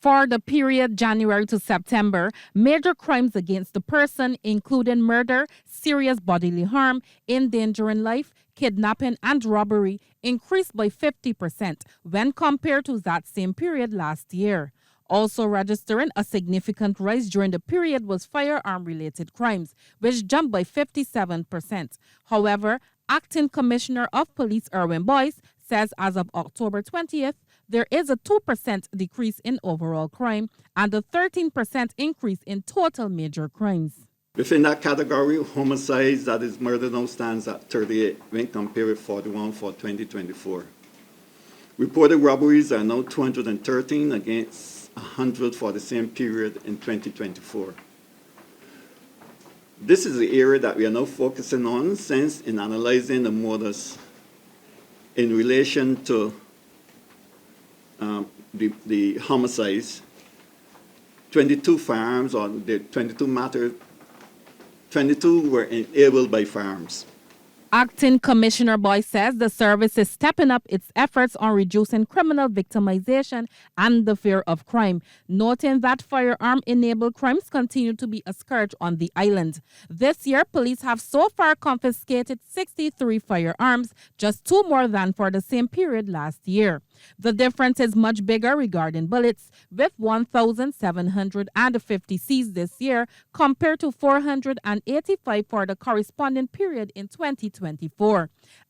For the period January to September, major crimes against the person, including murder, serious bodily harm, endangering life, kidnapping, and robbery, increased by 50% when compared to that same period last year. Also registering a significant rise during the period was firearm-related crimes, which jumped by 57%. However, Acting Commissioner of Police Erwin Boyce says as of October 20th, there is a 2% decrease in overall crime and a 13% increase in total major crimes. Within that category, homicides, that is murder, now stands at 38 when compared with 41 for 2024. Reported robberies are now 213 against 100 for the same period in 2024. This is the area that we are now focusing on since in analyzing the modus in relation to the homicides, 22 firearms, or the 22 were enabled by firearms. Acting Commissioner Boyce says the service is stepping up its efforts on reducing criminal victimization and the fear of crime, noting that firearm-enabled crimes continue to be a scourge on the island. This year, police have so far confiscated 63 firearms, just 2 more than for the same period last year. The difference is much bigger regarding bullets, with 1,750 seized this year compared to 485 for the corresponding period in 2024.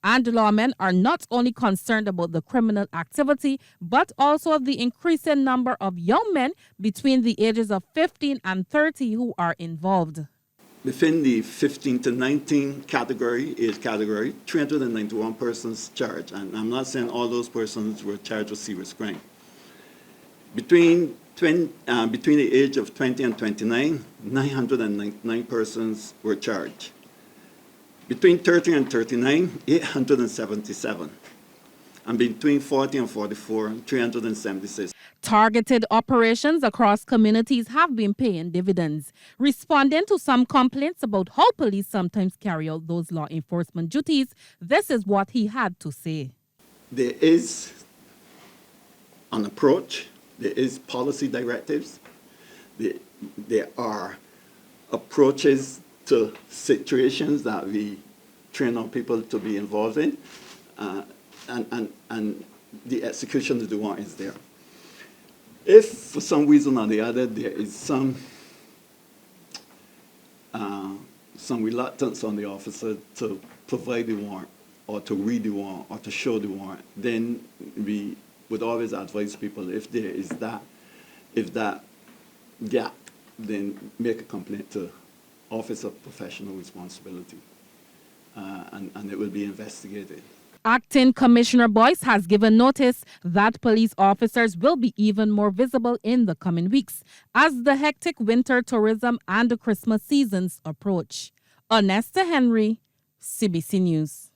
And lawmen are not only concerned about the criminal activity, but also the increasing number of young men between the ages of 15 and 30 who are involved. Within the 15 to 19 age category, 391 persons charged, and I'm not saying all those persons were charged with serious crime. Between the age of 20 and 29, 999 persons were charged. Between 30 and 39, 877. And between 40 and 44, 376. Targeted operations across communities have been paying dividends. Responding to some complaints about how police sometimes carry out those law enforcement duties, this is what he had to say. There is an approach, there is policy directives, there are approaches to situations that we train our people to be involved in, and the execution of the warrant is there. If for some reason or the other there is some reluctance on the officer to provide the warrant or to read the warrant or to show the warrant, then we would always advise people if there is that gap, then make a complaint to Office of Professional Responsibility, and it will be investigated. Acting Commissioner Boyce has given notice that police officers will be even more visible in the coming weeks as the hectic winter tourism and the Christmas seasons approach. Anesta Henry, CBC News.